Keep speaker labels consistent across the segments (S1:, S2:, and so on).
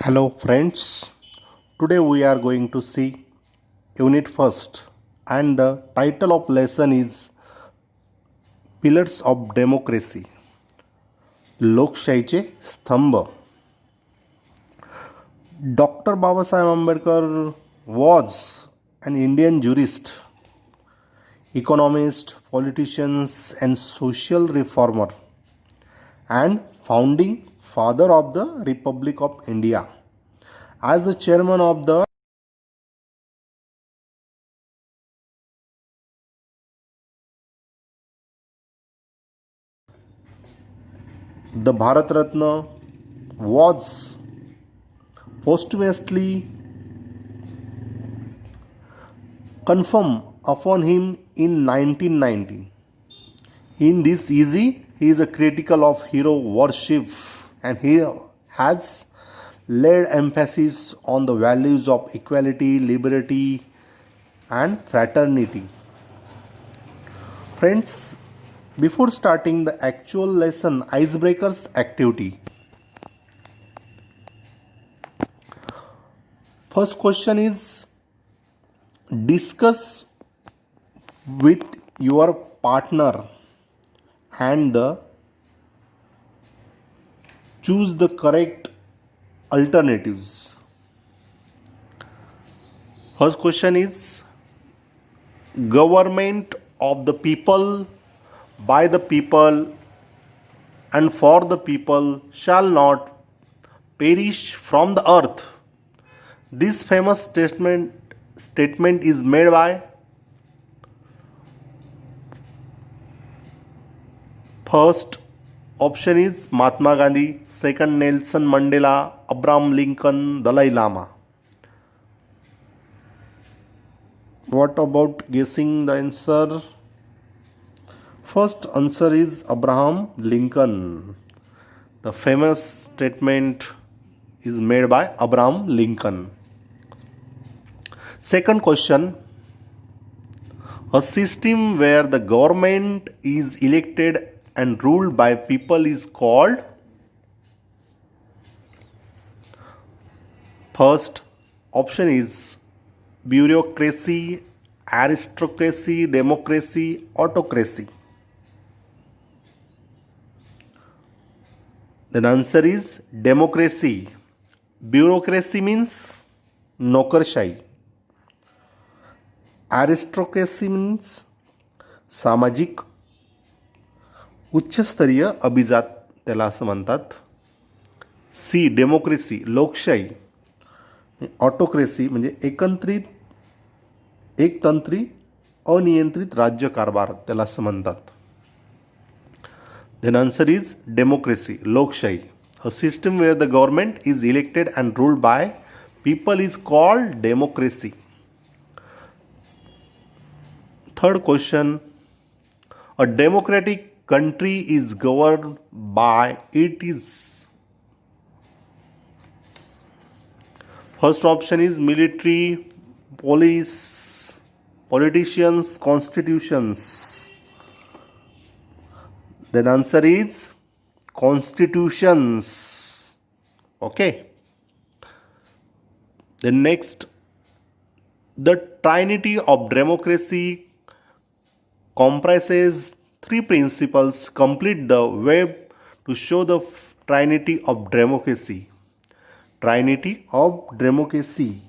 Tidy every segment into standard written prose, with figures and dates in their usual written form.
S1: Hello friends, today we are going to see unit first and the title of lesson is Pillars of Democracy. लोकशाहीचे स्तंभ. Dr. Babasaheb Ambedkar was an Indian jurist, economist, politician and social reformer and founding father of the Republic of India. As the chairman of the Bharat Ratna was posthumously conferred upon him in 1919. In this easy, he is a critical of hero worship and he has laid emphasis on the values of equality, liberty and fraternity. Friends, before starting the actual lesson, icebreakers activity. First question is discuss with your partner and choose the correct alternatives. First question is government of the people, by the people and for the people shall not perish from the earth. This famous statement is made by first option is Mahatma Gandhi, second Nelson Mandela, Abraham Lincoln, Dalai Lama. What about guessing the answer? First answer is Abraham Lincoln. The famous statement is made by Abraham Lincoln. Second question, a system where the government is elected and ruled by people is called? First option is bureaucracy, aristocracy, democracy, autocracy. Then answer is democracy. Bureaucracy means नोकरशाही. Aristocracy means सामाजिक उच्चस्तरीय अभिजात त्याला असं म्हणतात. सी democracy लोकशाही. Autocracy म्हणजे एकतंत्री अनियंत्रित राज्यकारभार त्याला असं म्हणतात. Then answer is democracy, लोकशाही. A system where the government is elected and ruled by people is called democracy. Third question, a democratic country is governed by its. First option is military, police, politicians, constitutions. Then answer is constitutions. Okay. Then next, the trinity of democracy comprises three principles. Complete the web to show the trinity of democracy. Trinity of democracy.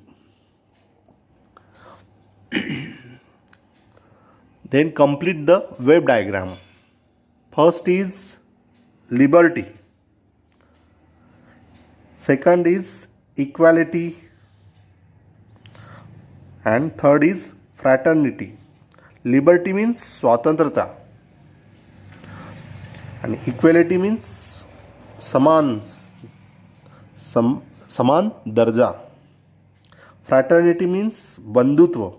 S1: Then complete the web diagram. First is liberty. Second is equality. And third is fraternity. Liberty means स्वातंत्र्यता. And equality means समान दर्जा. Fraternity means बंधुत्व.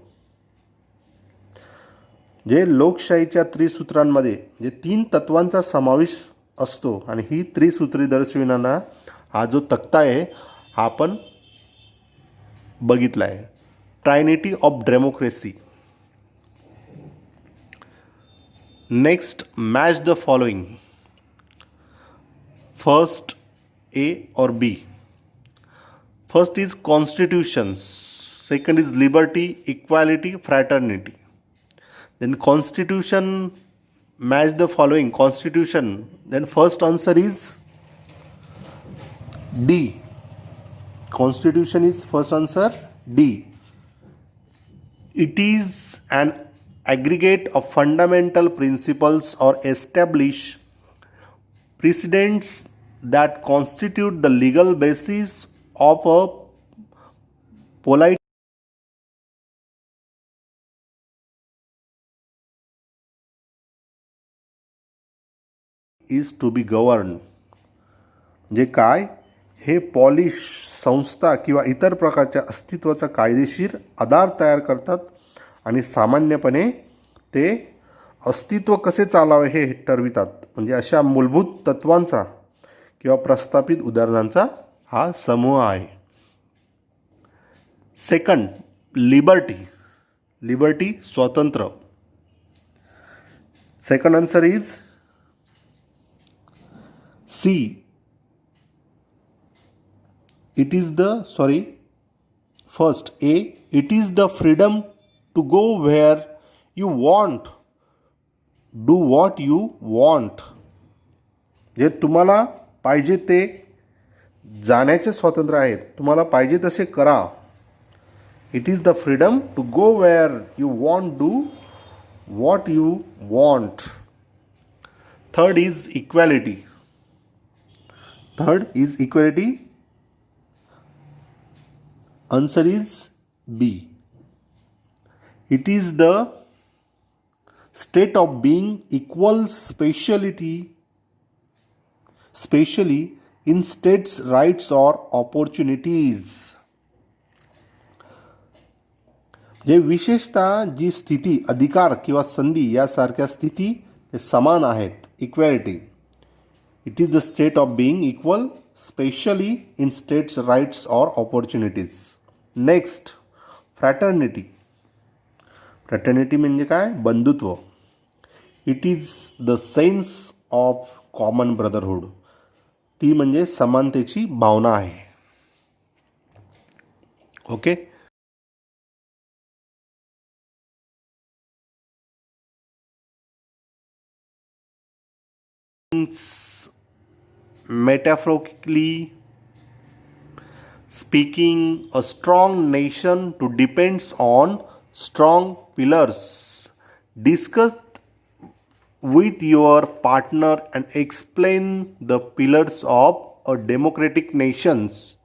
S1: जे लोकशाहीच्या त्रिसूत्रांमध्ये जे 3 तत्वांचा समावेश असतो आणि ही त्रिसूत्री दर्शविणारा हा जो तक्ता आहे हा आपण बघितला आहे. Trinity of democracy. Next match the following. First A or B. First is constitutions, second is liberty, equality, fraternity. Then constitution, match the following constitution. Then first answer is D. Constitution is first answer D. It is an aggregate of fundamental principles or establish precedents that constitute the legal basis of a polite is to be governed. जे काय हे polish संस्था किंवा इतर प्रकारच्या अस्तित्वाचा कायदेशीर आधार तयार करतात आणि सामान्यपणे ते अस्तित्व कसे चालावे हे ठरवितात. म्हणजे अशा मूलभूत तत्वांचा किंवा प्रस्थापित उदाहरणांचा हा समूह आहे. Second, liberty. लिबर्टी, स्वातंत्र्य. Second answer is C. It is the, first A, it is the freedom to go where you want, do what you want. जे तुम्हाला पाहिजे ते जाण्याचे स्वातंत्र्य आहे. तुम्हाला पाहिजे तसे करा. It is the freedom to go where you want, do what you want. Third is equality. Third is equality. Answer is B. It is the state of being equal specially in states' rights or opportunities. जे विशेषतः जी स्थिती, अधिकार किंवा संधी यासारख्या स्थिती ते समान आहेत. Equality. It is the state of being equal, specially in states' rights or opportunities. Next, fraternity. Fraternity म्हणजे काय? बंधुत्व. It is the sense of common brotherhood. ती म्हणजे समानतेची भावना आहे. Okay. Metaphorically speaking, a strong nation to depends on strong pillars. Discuss with your partner and explain the pillars of a democratic nations.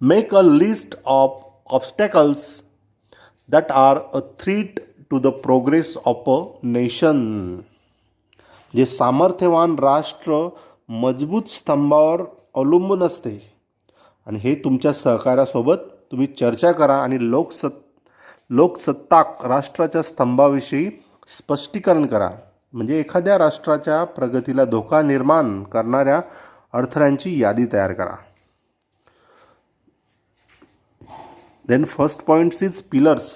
S1: Make a list of obstacles that are a threat to the progress of a nation. जे सामर्थ्यवान राष्ट्र मजबूत स्तंभावर अवलंबून असते आणि हे तुमच्या सहकार्यासोबत तुम्ही चर्चा करा आणि लोकसत्ताक राष्ट्राच्या स्तंभाविषयी स्पष्टीकरण करा. म्हणजे एखाद्या राष्ट्राच्या प्रगतीला धोका निर्माण करणाऱ्या अडथळ्यांची यादी तयार करा. Then first points is pillars.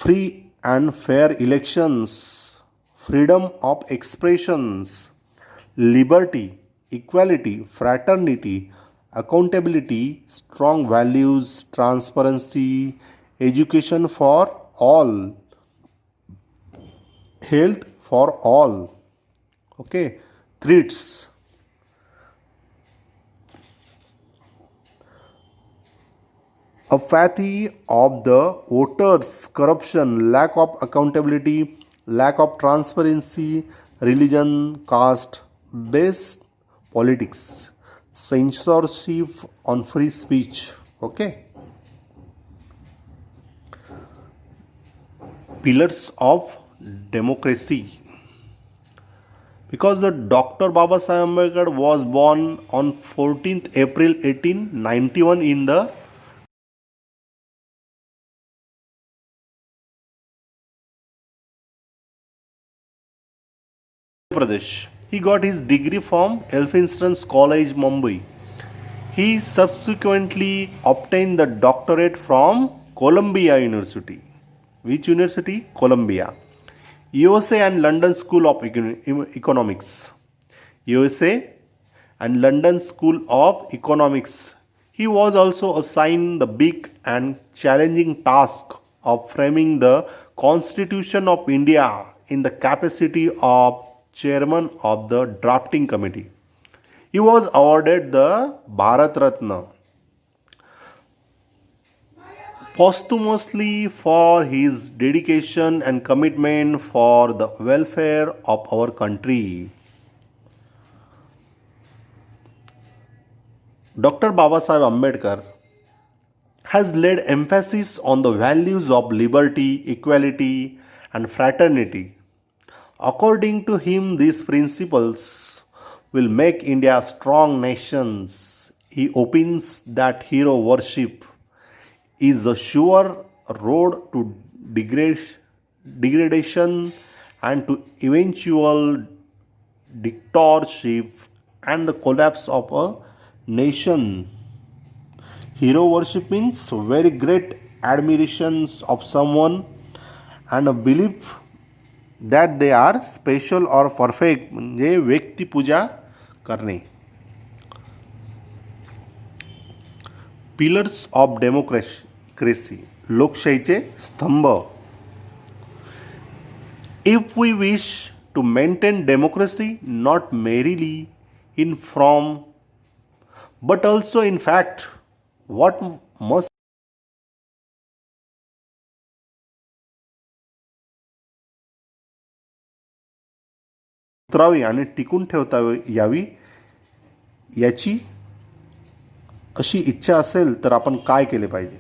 S1: Free and fair elections, freedom of expressions, liberty, equality, fraternity, accountability, strong values, transparency, education for all, health for all. Okay, threats. Apathy of the voters, corruption, lack of accountability, lack of transparency, religion, caste-based politics, censorship on free speech. Okay. Pillars of democracy. Because the Dr. Babasaheb Ambedkar was born on 14th April 1891 in the Pradesh. He got his degree from Elphinstone College, Mumbai. He subsequently obtained the doctorate from Columbia University. Which university? Columbia. USA and London School of Economics. USA and London School of Economics. He was also assigned the big and challenging task of framing the Constitution of India in the capacity of chairman of the drafting committee. He was awarded the Bharat Ratna posthumously for his dedication and commitment for the welfare of our country. Dr. Babasaheb Ambedkar has laid emphasis on the values of liberty, equality, and fraternity. According to him, these principles will make India a strong nation. He opines that hero worship is a sure road to degradation and to eventual dictatorship and the collapse of a nation. Hero worship means very great admirations of someone and a belief that they are special or perfect, म्हणजे व्यक्तिपूजा करणे. Pillars of democracy, लोकशाहीचे स्तंभ. If we wish to maintain democracy not merely in form but also in fact, what must उतरावी आणि टिकून ठेवता यावी याची अशी इच्छा असेल तर आपण काय केले पाहिजे.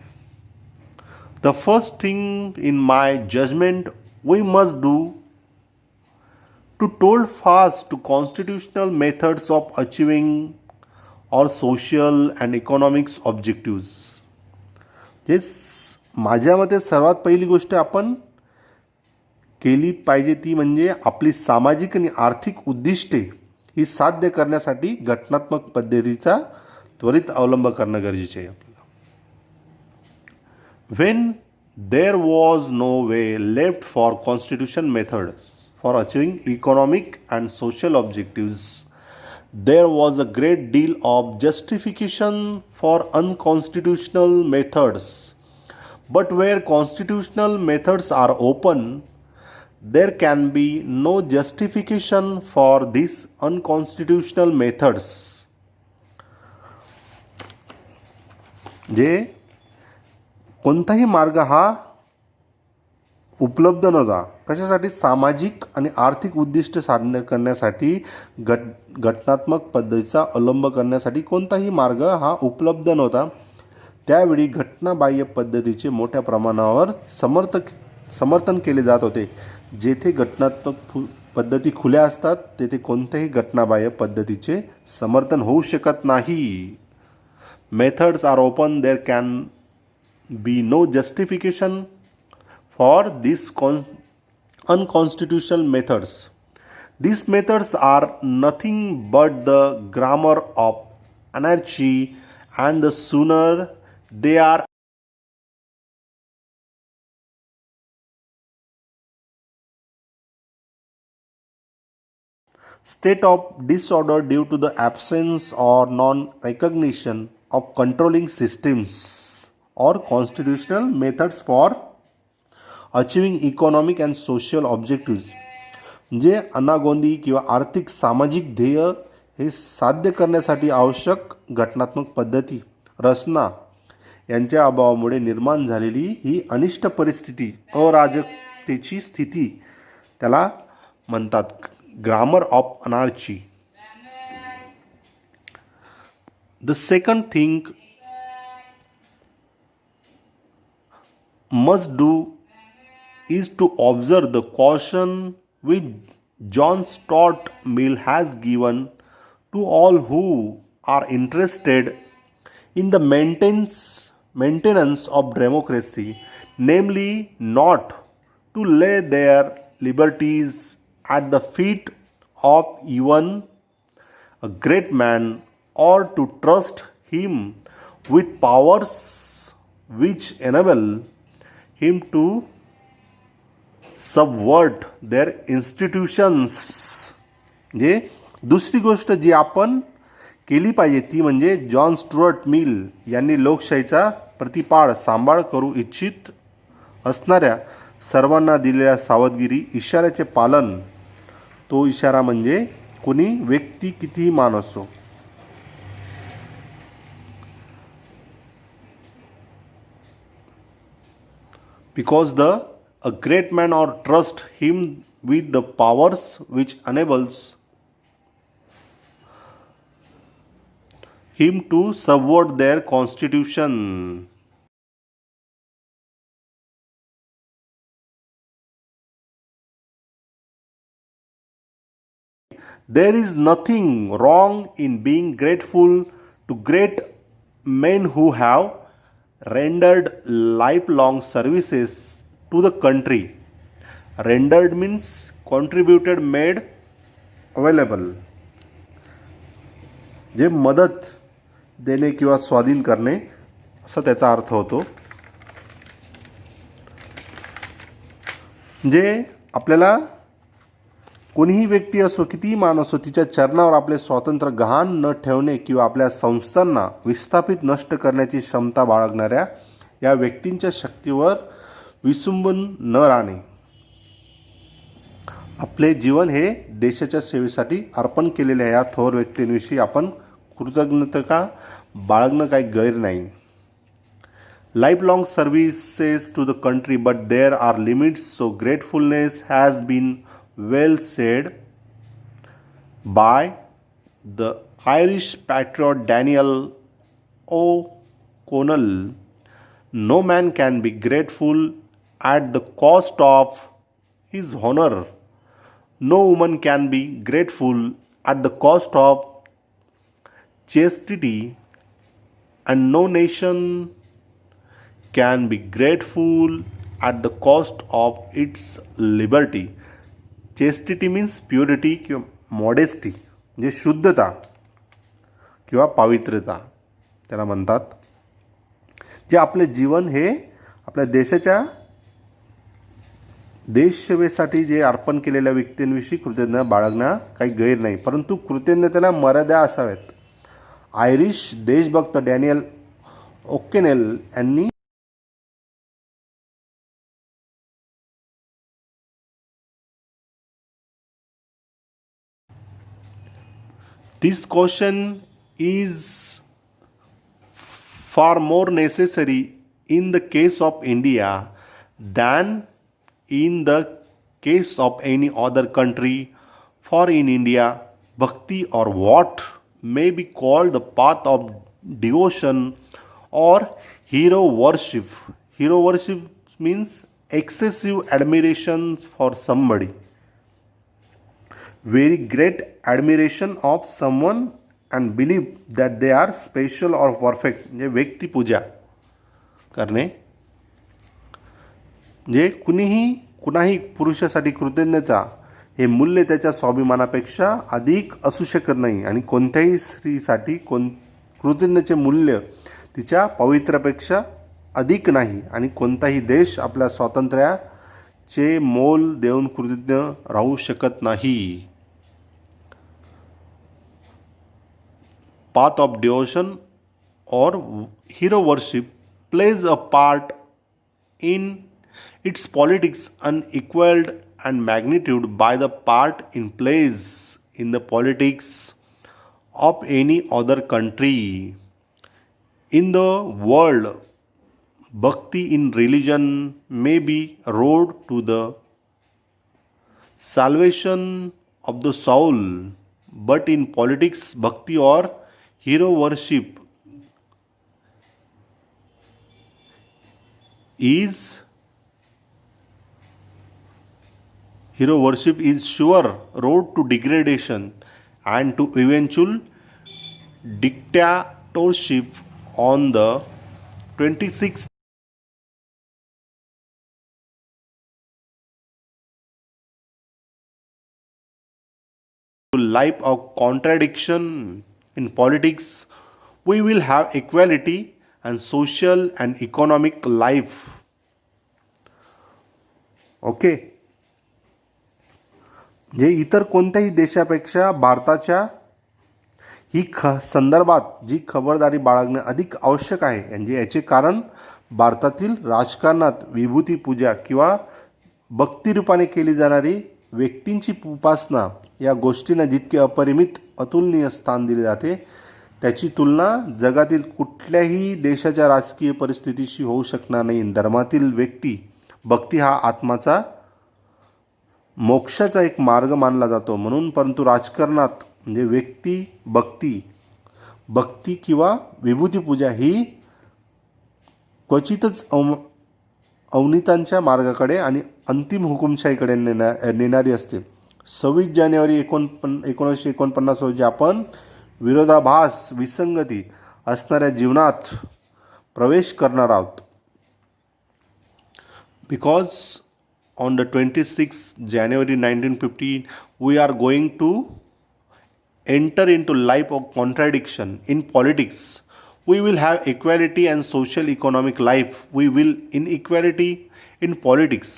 S1: The first thing in my judgment we must do to hold fast to constitutional methods of achieving our social and economics objectives. जे माझ्या मते सर्वात पहिली गोष्ट आपण केली पाहिजे ती म्हणजे आपली सामाजिक आणि आर्थिक उद्दिष्टे ही साध्य करण्यासाठी घटनात्मक पद्धतीचा त्वरित अवलंब करणं गरजेचे आहे आपल्याला. When there was no way left for constitution methods for achieving economic and social objectives, there was a great deal of justification for unconstitutional methods. But where constitutional methods are open, there can be no justification for these unconstitutional methods. जे कोणताही मार्ग हा उपलब्ध नव्हता. कशासाठी? सामाजिक आणि आर्थिक उद्दिष्ट साध्य करण्यासाठी घटनात्मक पद्धतीचा अवलंब करण्यासाठी कोणताही मार्ग हा उपलब्ध नव्हता. त्यावेळी घटनाबाह्य पद्धतीचे मोठ्या प्रमाणावर समर्थन केले जात होते. जेथे घटनात्मक पद्धती खुल्या असतात तेथे कोणत्याही घटनाबाह्य पद्धतीचे समर्थन होऊ शकत नाही. Methods are open, there can be no justification for these unconstitutional methods. These methods are nothing but the grammar of anarchy, and the sooner they are state of disorder due to the absence or non-recognition of controlling systems or constitutional methods for achieving economic and social objectives. जे अनागोंदी किंवा आर्थिक सामाजिक ध्येय हे साध्य करण्यासाठी आवश्यक घटनात्मक पद्धती रचना यांच्या अभावामुळे निर्माण झालेली ही अनिष्ट परिस्थिती, अराजकतेची स्थिती, त्याला म्हणतात grammar of anarchy. The second thing must do is to observe the caution which John Stuart Mill has given to all who are interested in the maintenance of democracy, namely not to lay their liberties at the feet of even a great man or to trust him with powers which enable him to subvert their institutions. म्हणजे दुसरी गोष्ट जी आपण केली पाहिजे ती म्हणजे John Stuart Mill यांनी लोकशाहीचा प्रतिपाळ सांभाळ करू इच्छित असणाऱ्या सर्वांना दिलेल्या सावधगिरी इशाऱ्याचे पालन. तो इशारा म्हणजे कोणी व्यक्ती कितीही मान असो. Because a great man or trust him with the powers which enables him to subvert their constitution. There is nothing wrong in being grateful to great men who have rendered lifelong services to the country. Rendered means contributed, made available. जे मदत देणे किंवा स्वाधीन करणे असा त्याचा अर्थ होतो. जे आपल्याला कोणीही व्यक्ती असो कितीही मान असो तिच्या चरणावर आपले स्वातंत्र्य गहाण न ठेवणे किंवा आपल्या संस्थांना विस्थापित नष्ट करण्याची क्षमता बाळगणाऱ्या या व्यक्तींच्या शक्तीवर विसंबून न राहणे. आपले जीवन हे देशाच्या सेवेसाठी अर्पण केलेल्या या थोर व्यक्तींविषयी आपण कृतज्ञता बाळगणं काही गैर नाही. Lifelong services to the country, but there are limits, so gratefulness has been well said by the Irish patriot Daniel O'Connell. No man can be grateful at the cost of his honor. No woman can be grateful at the cost of chastity, and no nation can be grateful at the cost of its liberty. Chastity means purity किंवा modesty म्हणजे शुद्धता किंवा पावित्र्यता त्याला म्हणतात. जे आपले जीवन हे आपल्या देशाच्या देशसेवेसाठी जे अर्पण केलेल्या व्यक्तींविषयी कृतज्ञता बाळगणं काही गैर नाही, परंतु कृतज्ञतेला मर्यादा असाव्यात. आयरिश देशभक्त डॅनियल ओकेनेल यांनी This caution is far more necessary in the case of India than in the case of any other country. For in India, bhakti, or what may be called the path of devotion or hero worship. Hero worship means excessive admiration for somebody. Very great admiration of someone and believe that they are special or perfect. म्हणजे व्यक्तिपूजा करणे. म्हणजे कुणाही पुरुषासाठी कृतज्ञता हे मूल्य त्याच्या स्वाभिमानापेक्षा अधिक असू शकत नाही आणि कोणत्याही स्त्रीसाठी कृतज्ञतेचे मूल्य तिच्या पवित्रापेक्षा अधिक नाही आणि कोणताही देश आपल्या स्वातंत्र्याचे मोल देऊन कृतज्ञ राहू शकत नाही. Path of devotion or hero worship plays a part in its politics unequaled and magnitude by the part in plays in the politics of any other country in the world. Bhakti in religion may be road to the salvation of the soul, but in politics, bhakti or hero worship is sure road to degradation and to eventual dictatorship. On the 26th life of contradiction in politics, we will have equality and social and economic life. Okay. म्हणजे इतर कोणत्याही देशापेक्षा भारताच्या ही संदर्भात जी खबरदारी बाळगणे अधिक आवश्यक आहे. म्हणजे याचे कारण भारतातील राजकारणात विभूती पूजा किंवा भक्तिरूपाने केली जाणारी व्यक्तींची उपासना या गोष्टींना जितके अपरिमित अतुलनीय स्थान दिले जाते त्याची तुलना जगातील कुठल्याही देशाच्या राजकीय परिस्थितीशी होऊ शकणार नाही. धर्मातील व्यक्ती भक्ती हा आत्माचा मोक्षाचा एक मार्ग मानला जातो म्हणून. परंतु राजकारणात म्हणजे व्यक्ती भक्ती किंवा विभूतीपूजा ही क्वचितच अवनीतांच्या मार्गाकडे आणि अंतिम हुकुमशाहीकडे नेणारी असते. 26 जानेवारी 1949 रोजी आपण विरोधाभास विसंगती असणाऱ्या जीवनात प्रवेश करणार आहोत. Because on the 26th January 1915 we are going to enter into life of contradiction in politics. We will have equality and social economic life. We will inequality in politics.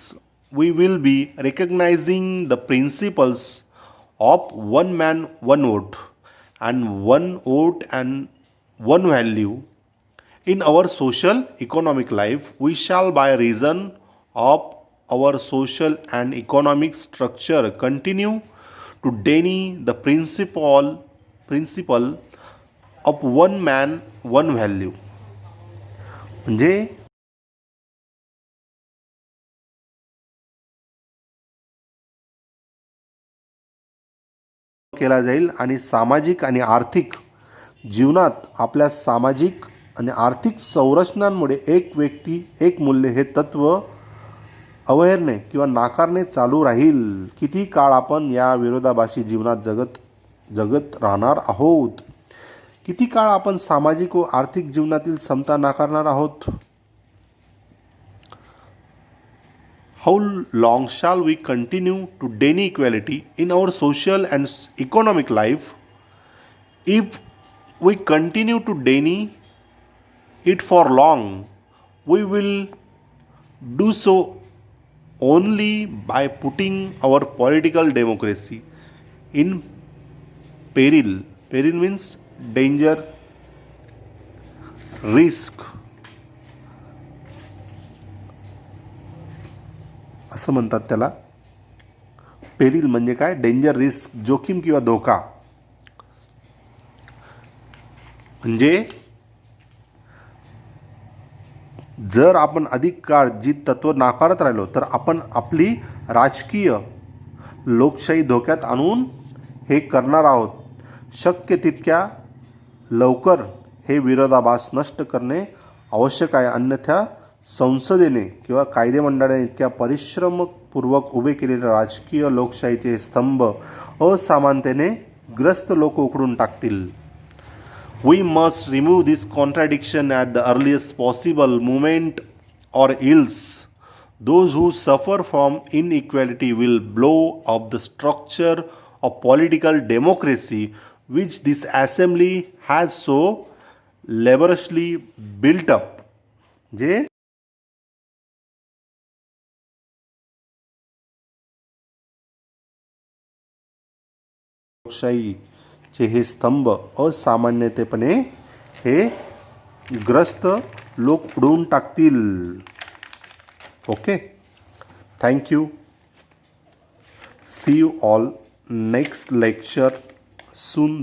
S1: We will be recognizing the principles of one man one vote and one value. In our social economic life we shall by reason of our social and economic structure continue to deny the principle of one man one value. म्हणजे केला जाईल आणि सामाजिक आणि आर्थिक जीवनात आपल्या सामाजिक आणि आर्थिक संरचनांमुळे एक व्यक्ती एक मूल्य हे तत्व अवहेरणे किंवा नाकारणे चालू राहील. किती काळ आपण या विरोधाभासी जीवनात जगत राहणार आहोत. किती काळ आपण सामाजिक व आर्थिक जीवनातील समता नाकारणार आहोत. How long shall we continue to deny equality in our social and economic life? If we continue to deny it for long, we will do so only by putting our political democracy in peril. Peril means danger, risk. असं म्हणतात त्याला. Peril म्हणजे काय? Danger, risk, जोखीम किंवा धोका. म्हणजे जर आपण अधिक काळ जी तत्व नाकारत राहिलो तर आपण आपली राजकीय लोकशाही धोक्यात आणून हे करणार आहोत. शक्य तितक्या लवकर हे विरोधाभास नष्ट करणे आवश्यक आहे. अन्यथा संसदेने किंवा कायदेमंडळाने इतक्या परिश्रमपूर्वक उभे केलेले राजकीय लोकशाहीचे स्तंभ असमानतेने ग्रस्त लोक उखडून टाकतील. We must remove this contradiction at the earliest possible moment or else those who suffer from inequality will blow up the structure of political democracy which this assembly has so laboriously built up. जे लोकशाहीचे हे स्तंभ असामान्यतेपणे हे ग्रस्त लोक उडवून टाकतील. Okay, thank you. See you all next lecture soon.